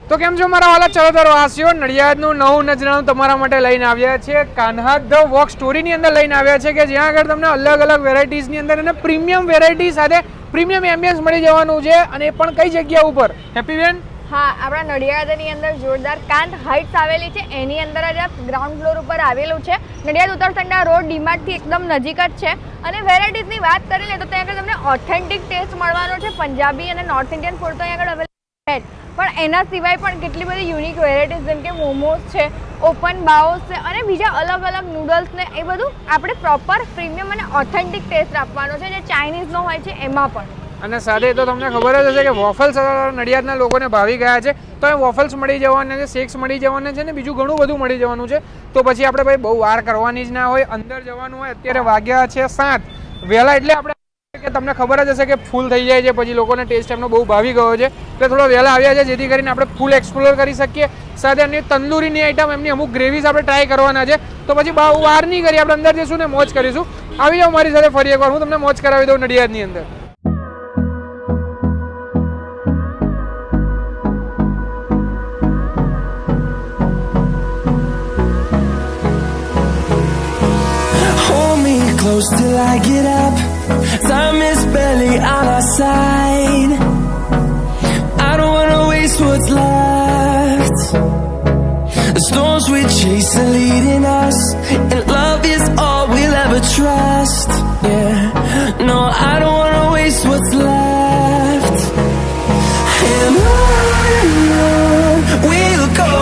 તો કેમ છો મારા વાલા ચરોતર વાસીઓ, નડિયાદનું નવું નજરાણું તમારા માટે લઈને આવ્યા છે. કાન્હા ધ વોક સ્ટોરીની અંદર લઈને આવ્યા છે કે જ્યાં આગળ તમને અલગ અલગ વેરાયટીઝની અંદર અને પ્રીમિયમ વેરાયટી સાથે પ્રીમિયમ એમ્બિયન્સ મળી જવાનું છે. અને એ પણ કઈ જગ્યા ઉપર? હેપી બેન, હા, આપણા નડિયાદની અંદર જોરદાર કાંત હાઇટ્સ આવેલી છે. એની અંદર જ આ ગ્રાઉન્ડ ફ્લોર ઉપર આવેલું છે. નડિયાદ ઉત્તરસંડા રોડ ડીમાર્ટથી એકદમ નજીક જ છે. અને વેરાયટીઝની વાત કરી લે તો ત્યાં આગળ તમને ઓથેન્ટિક ટેસ્ટ મળવાનો છે. પંજાબી અને નોર્થ ઇન્ડિયન ફૂડ તો અહીંયા આગળ અવેલેબલ છે, પણ એના સિવાય પણ કેટલી બધી યુનિક વેરાયટીઝ જેમ કે મોમોઝ છે, ઓપન બાઉસ છે અને બીજા અલગ અલગ નૂડલ્સ ને એ બધું આપણે પ્રોપર પ્રીમિયમ અને ઓથેન્ટિક ટેસ્ટ આપવાનો છે, જે ચાઇનીઝનો હોય છે એમાં પણ. અને સાથે તો તમને ખબર જ હશે કે વોફલ્સ નડિયાદના લોકોને ભાવી ગયા છે. તો એ વોફલ્સ મળી જવાના છે, શેક્સ મળી જવાના છે ને બીજું ઘણું બધું મળી જવાનું છે. તો પછી આપણે ભાઈ બહુ વાર કરવાની જ ના હોય, અંદર જવાનું હોય. અત્યારે વાગ્યા છે 7 વહેલા, એટલે આપણે કે તમને ખબર જ હશે કે ફૂલ થઈ જાય છે, પછી લોકોને ટેસ્ટ એમનો બહુ ભાવી ગયો છે. એટલે થોડો વહેલા આવ્યા છે જેથી કરીને આપણે ફૂલ એક્સપ્લોર કરી શકીએ. સાથે એમની તંદૂરીની આઈટમ, એમની અમુક ગ્રેવીઝ આપણે ટ્રાય કરવાના છે. તો પછી બહુ વાર નહીં કરીએ, આપણે અંદર જઈશું ને મોજ કરીશું. આવી જાઓ મારી સાથે ફરી એકવાર, હું તમને મોજ કરાવી દઉં નડિયાદની અંદર. Close till I get up. Time is barely on our side. I don't wanna waste what's left. The storms we chase are leading us, and love is all we'll ever trust. Yeah, no, I don't wanna waste what's left. And on we'll go,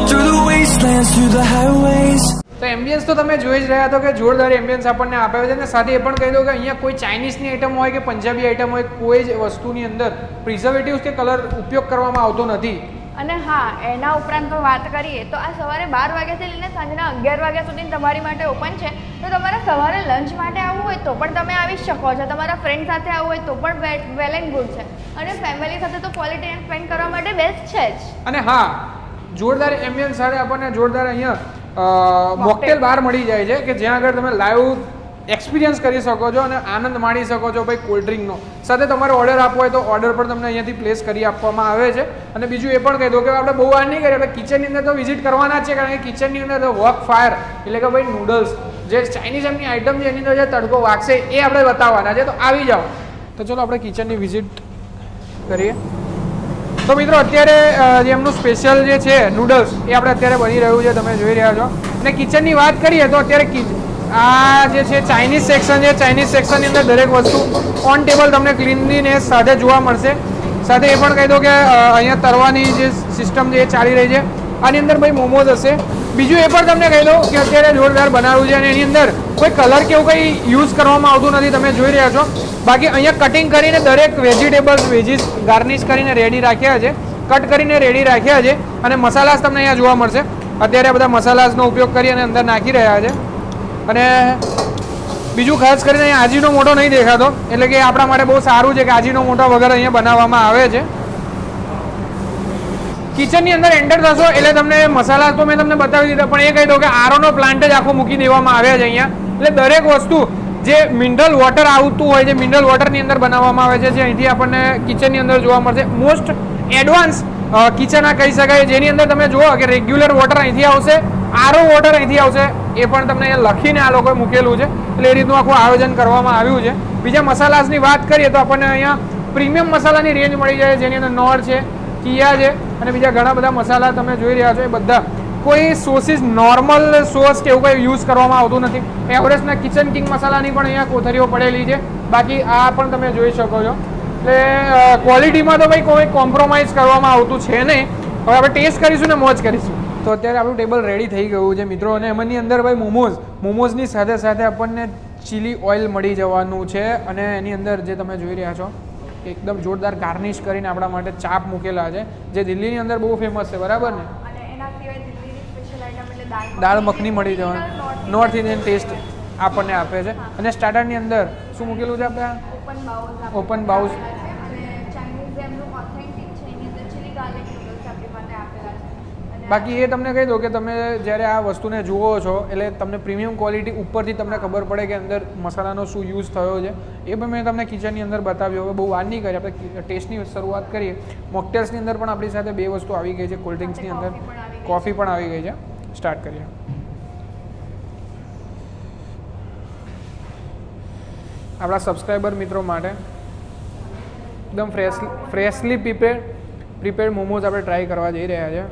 through the wastelands, through the highways. તો ambience તો તમે જોઈ જ રહ્યા છો કે જોરદાર ambience આપણને આપે છે. અને સાથે એ પણ કહી દઉં કે અહીંયા કોઈ ચાઇનીઝની આઈટમ હોય કે પંજાબી આઈટમ હોય, કોઈ જ વસ્તુની અંદર પ્રિઝર્વેટિવ્સ કે કલર ઉપયોગ કરવામાં આવતો નથી. અને હા, એના ઉપરાંત પણ વાત કરીએ તો આ સવારે 12 વાગ્યાથી લઈને સાંજના 11 વાગ્યા સુધી તમારી માટે ઓપન છે. તો તમારે સવારે લંચ માટે આવવું હોય તો પણ તમે આવી શકો છો. તમારા ફ્રેન્ડ સાથે આવવું હોય તો પણ વેલ એન્ડ ગુડ છે. અને ફેમિલી સાથે તો ક્વોલિટી ટાઈમ સ્પેન્ડ કરવા માટે બેસ્ટ છે જ. અને હા, જોરદાર એમ્બિયન્સ સાથે આપણને જોરદાર અહીંયા મોકટેલ બાર મળી જાય છે કે જ્યાં આગળ તમે લાઈવ એક્સપિરિયન્સ કરી શકો છો અને આનંદ માણી શકો છો ભાઈ કોલ્ડ ડ્રિંકનો. સાથે તમારે ઓર્ડર આપવો હોય તો ઓર્ડર પણ તમને અહીંયાથી પ્લેસ કરી આપવામાં આવે છે. અને બીજું એ પણ કહી દો કે આપણે બહુ વાર નહીં કરીએ, આપણે કિચનની અંદર તો વિઝિટ કરવાના જ છે. કારણ કે કિચનની અંદર વોક ફાયર એટલે કે ભાઈ નૂડલ્સ, જે ચાઇનીઝ એમની આઈટમ છે એની અંદર જે તડકો વાગશે એ આપણે બતાવવાના છે. તો આવી જાઓ. તો ચલો આપણે કિચનની વિઝિટ કરીએ. તો મિત્રો અત્યારે જે એમનું સ્પેશિયલ જે છે નૂડલ્સ એ આપણે અત્યારે બની રહ્યું છે, તમે જોઈ રહ્યા છો. અને કિચનની વાત કરીએ તો અત્યારે આ જે છે ચાઇનીઝ સેક્શન છે. ચાઇનીઝ સેક્શનની અંદર દરેક વસ્તુ ઓન ટેબલ તમને ક્લીનલીનેસ સાથે જોવા મળશે. સાથે એ પણ કહી દો કે અહીંયા તરવાની જે સિસ્ટમ છે એ ચાલી રહી છે. આની અંદર ભાઈ મોમોઝ હશે. બીજું એ પણ તમને કહી દઉં કે અત્યારે જોરદાર બનાવ્યું છે અને એની અંદર કોઈ કલર કે એવું કંઈ યુઝ કરવામાં આવતું નથી, તમે જોઈ રહ્યા છો. બાકી અહીંયા કટિંગ કરીને દરેક વેજીટેબલ્સ વેજીસ ગાર્નિશ કરીને રેડી રાખ્યા છે, કટ કરીને રેડી રાખ્યા છે. અને મસાલાસ તમને અહીંયા જોવા મળશે. અત્યારે બધા મસાલાસનો ઉપયોગ કરી અને અંદર નાખી રહ્યા છે. અને બીજું ખાસ કરીને અહીંયા આજીનો મોટો નહીં દેખાતો, એટલે કે આપણા માટે બહુ સારું છે કે આજીનો મોટો વગર અહીંયા બનાવવામાં આવે છે. કિચનની અંદર એન્ટર થશો એટલે તમને મસાલા તો મેં તમને બતાવી દીધા, પણ એ કહી દઉં કે આરોનો પ્લાન્ટ જ આખો મૂકી દેવામાં આવ્યા છે અહીંયા. એટલે દરેક વસ્તુ જે મિનરલ વોટર આવતું હોય છે, મિનરલ વોટરની અંદર બનાવવામાં આવે છે, જે અહીંથી આપણને કિચનની અંદર જોવા મળશે. મોસ્ટ એડવાન્સ કિચન આ કહી શકાય, જેની અંદર તમે જુઓ કે રેગ્યુલર વોટર અહીંથી આવશે, આરો વોટર અહીંથી આવશે. એ પણ તમને અહીંયા લખીને આ લોકોએ મૂકેલું છે. એટલે એ રીતનું આખું આયોજન કરવામાં આવ્યું છે. બીજા મસાલાસની વાત કરીએ તો આપણને અહીંયા પ્રીમિયમ મસાલાની રેન્જ મળી જાય, જેની અંદર નોર છે, કિયા છે અને બીજા ઘણા બધા મસાલા તમે જોઈ રહ્યા છો. એ બધા કોઈ સોસીસ નોર્મલ સોસ કે એવું કંઈ યુઝ કરવામાં આવતું નથી. એવરેસ્ટના કિચન કિંગ મસાલાની પણ અહીંયા કોથળીઓ પડેલી છે. બાકી આ પણ તમે જોઈ શકો છો. એટલે ક્વોલિટીમાં તો ભાઈ કોઈ કોમ્પ્રોમાઇઝ કરવામાં આવતું છે નહીં. હવે આપણે ટેસ્ટ કરીશું ને મોજ કરીશું. તો અત્યારે આપણું ટેબલ રેડી થઈ ગયું છે મિત્રો. અને એમની અંદર ભાઈ મોમોઝની સાથે સાથે આપણને ચીલી ઓઇલ મળી જવાનું છે. અને એની અંદર જે તમે જોઈ રહ્યા છો એકદમ જોરદાર ગાર્નિશ કરીને આપણા માટે ચાપ મૂકેલા છે, જે દિલ્હીની અંદર બહુ ફેમસ છે, બરાબર ને? અને એના સિવાય દિલ્હીની સ્પેશિયલ આઈટમ એટલે દાળ મખની મળી જવાનું. નોર્થ ઇન્ડિયન ટેસ્ટ આપણને આપે છે. અને સ્ટાર્ટરની અંદર શું મૂકેલું છે આપણે? ઓપન બાઉસ. બાકી એ તમને કહી દો કે તમે જ્યારે આ વસ્તુને જુઓ છો એટલે તમને પ્રીમિયમ ક્વોલિટી ઉપરથી તમને ખબર પડે કે અંદર મસાલાનો શું યુઝ થયો છે એ પણ મેં તમને કિચનની અંદર બતાવ્યું. હવે બહુ વાર નહીં કરીએ, આપણે ટેસ્ટની શરૂઆત કરીએ. મોકટેલ્સની અંદર પણ આપણી સાથે 2 વસ્તુ આવી ગઈ છે, કોલ્ડ ડ્રિંક્સની અંદર કોફી પણ આવી ગઈ છે. સ્ટાર્ટ કરીએ. આપણા સબસ્ક્રાઈબર મિત્રો માટે એકદમ ફ્રેશલી પ્રિપેર્ડ મોમોઝ આપણે ટ્રાય કરવા જઈ રહ્યા છે.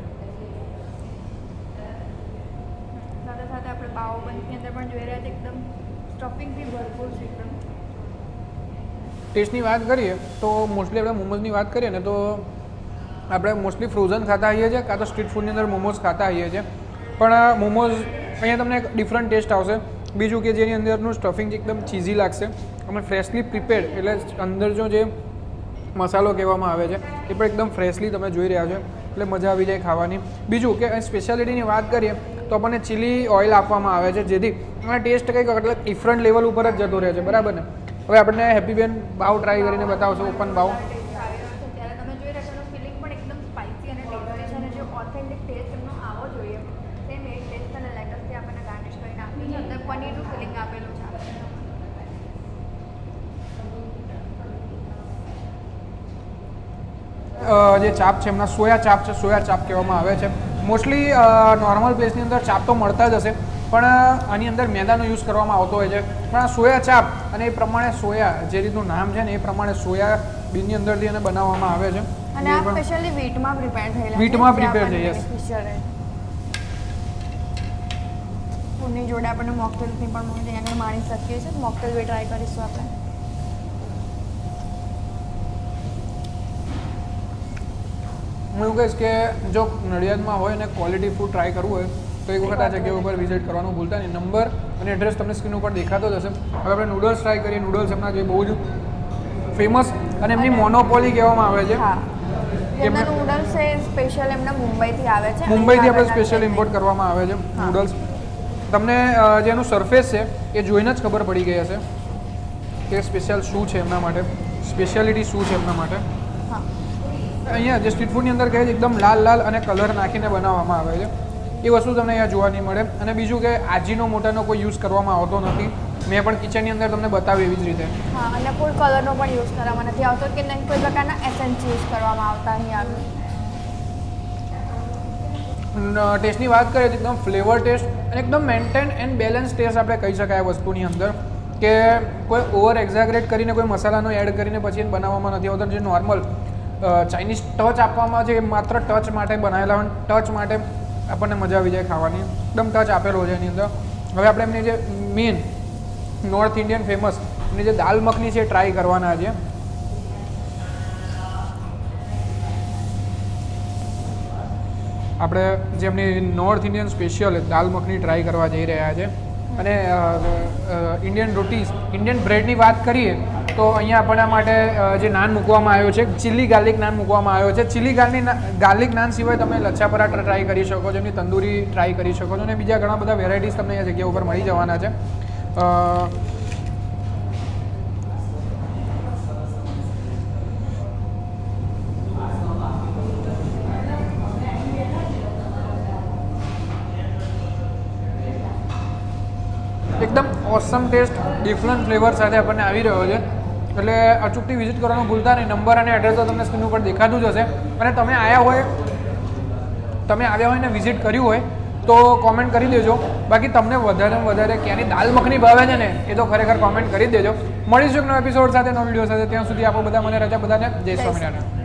સાથે સાથે આપણે પાવભાજીની અંદર પણ જોઈ રહ્યા છે એકદમ સ્ટફિંગથી ભરપૂર છે એકદમ. ટેસ્ટની વાત કરીએ તો મોસ્ટલી આપણે મોમોઝની વાત કરીએ ને તો આપણે મોસ્ટલી ફ્રોઝન ખાતા હોઈએ છીએ કાં તો સ્ટ્રીટ ફૂડની અંદર મોમોઝ ખાતા હોઈએ છીએ. પણ મોમોઝ અહીંયા તમને એક ડિફરન્ટ ટેસ્ટ આવશે. બીજું કે જેની અંદરનું સ્ટફિંગ એકદમ ચીઝી લાગશે અને ફ્રેશલી પ્રિપેર્ડ, એટલે અંદર જે મસાલો કહેવામાં આવે છે એ પણ એકદમ ફ્રેશલી તમે જોઈ રહ્યા છો, એટલે મજા આવી જાય ખાવાની. બીજું કે અહીં સ્પેશિયાલિટીની વાત કરીએ તો આપણને ચીલી ઓઇલ આપવામાં આવે છે, જેથી એનો ટેસ્ટ કંઈક એટલે ડિફરન્ટ લેવલ ઉપર જ જતો રહે છે. બરાબર ને? હવે આપણને હેપીબેન બાવ ટ્રાય કરીને બતાવશો, ઓપન બાવ. ત્યારે તમે જોઈ રહ્યા છો ફિલિંગ પણ એકદમ સ્પાઇસી અને ટેસ્ટી છે, અને જે ઓથેન્ટિક ટેસ્ટ એમનો આવો જોઈએ સેમ એ ટેસ્ટ અને લેટસથી આપણને ગાર્નિશ કરીને આપી છે. અંદર પનીરનું ફિલિંગ આપેલું છે. જે ચાપ છે એમના સોયા ચાપ છે, સોયા ચાપ કહેવામાં આવે છે. મોસ્ટલી નોર્મલ પ્લેસની અંદર ચાપ તો મળતા જ હશે, પણ આની અંદર મેદાનો યુઝ કરવામાં આવતો હોય છે. પણ આ સોયા ચાપ અને એ પ્રમાણે સોયા જે રીતનું નામ છે ને એ પ્રમાણે સોયા બીનની અંદરથી એને બનાવવામાં આવે છે. અને આ સ્પેશિયલી વીટમાં પ્રિપેર થયેલા છે. વીટમાં પ્રિપેર છે, યસ. ફૂડની જોડે આપણે મોકટેલ્સની પણ આગળ માણી શકીએ છીએ. મોકટેલ બી ટ્રાય કરીશું આપણે. હું એવું કહીશ કે જો નડિયાદમાં હોય ને ક્વોલિટી ફૂડ ટ્રાય કરવું હોય તો એક વખત આ જગ્યા ઉપર વિઝિટ કરવાનું ભૂલતા નહીં. નંબર અને એડ્રેસ તમને સ્ક્રીન ઉપર દેખાતો જ હશે. હવે આપણે નૂડલ્સ ટ્રાય કરીએ. નૂડલ્સ એમના જે બહુ જ ફેમસ અને એમની મોનોપોલી કહેવામાં આવે છે. એમના નૂડલ્સ એ સ્પેશિયલ એમના મુંબઈથી આવે છે. મુંબઈથી આપણે સ્પેશિયલ ઇમ્પોર્ટ કરવામાં આવે છે નૂડલ્સ. તમને જેનું સરફેસ છે એ જોઈને જ ખબર પડી ગઈ હશે કે સ્પેશિયલ શું છે એમના માટે, સ્પેશિયાલિટી શું છે એમના માટે. અહીંયા જે સ્ટ્રીટ ફૂડની અંદર કહે છે એકદમ લાલ અને કલર નાખીને બનાવવામાં આવે છે, એ વસ્તુ તમને અહીંયા જોવા નહીં મળે. અને બીજું કે આજીનો મોટાનો કોઈ યુઝ કરવામાં આવતો નથી. મેં પણ કિચનની અંદર તમને બતાવ્યું એવી જ રીતે. હા, અને ફૂડ કલરનો પણ યુઝ કરવામાં નથી આવતો કે નહીં કોઈ પ્રકારના એસેન્સ યુઝ કરવામાં આવતા અહીં આગળ. ટેસ્ટની વાત કરીએ તો એકદમ ફ્લેવર ટેસ્ટ અને એકદમ મેન્ટેન એન્ડ બેલેન્સ ટેસ્ટ આપણે કહી શકાય આ વસ્તુની અંદર, કે કોઈ ઓવર એક્ઝાગરેટ કરીને કોઈ મસાલાનો એડ કરીને પછી બનાવવામાં નથી આવતો. જે નોર્મલ ચાઇનીઝ ટચ આપવામાં છે એ માત્ર ટચ માટે બનાવેલા હોય, ટચ માટે આપણને મજા આવી જાય ખાવાની. એકદમ ટચ આપેલો છે એની અંદર. હવે આપણે એમની જે મેઇન નોર્થ ઇન્ડિયન ફેમસ એમની જે દાલ મખની છે એ ટ્રાય કરવાના છે. આપણે જે એમની north Indian special dal makhani try કરવા જઈ રહ્યા છે. અને ઇન્ડિયન રોટીસ, ઇન્ડિયન બ્રેડની વાત કરીએ તો અહીંયા આપણા માટે જે નાન મૂકવામાં આવ્યો છે, ચીલી ગાર્લિક નાન મૂકવામાં આવ્યો છે. ચીલી ગાર્લિક નાન સિવાય તમે લચ્છા પરાઠા ટ્રાય કરી શકો છો, એમની તંદૂરી ટ્રાય કરી શકો છો, અને બીજા ઘણા બધા વેરાયટીઝ તમને અહીંયા જગ્યા ઉપર મળી જવાના છે. એકદમ ઓસમ ટેસ્ટ, ડિફરન્ટ ફ્લેવર સાથે આપણને આવી રહ્યો છે. એટલે અચૂકથી વિઝિટ કરવાનું ભૂલતા નહીં. નંબર અને એડ્રેસ તો તમને સ્ક્રીન ઉપર દેખાતું જ હશે. અને તમે આવ્યા હોય ને વિઝિટ કર્યું હોય તો કોમેન્ટ કરી દેજો. બાકી તમને વધારે ક્યાંની દાલ મખની ભાવે છે ને એ તો ખરેખર કોમેન્ટ કરી દેજો. મળીશું એક નવો એપિસોડ સાથે, નવો વિડીયો સાથે. ત્યાં સુધી આપો બધા મને રજા. બધાને જય સ્વામિનારાયણ.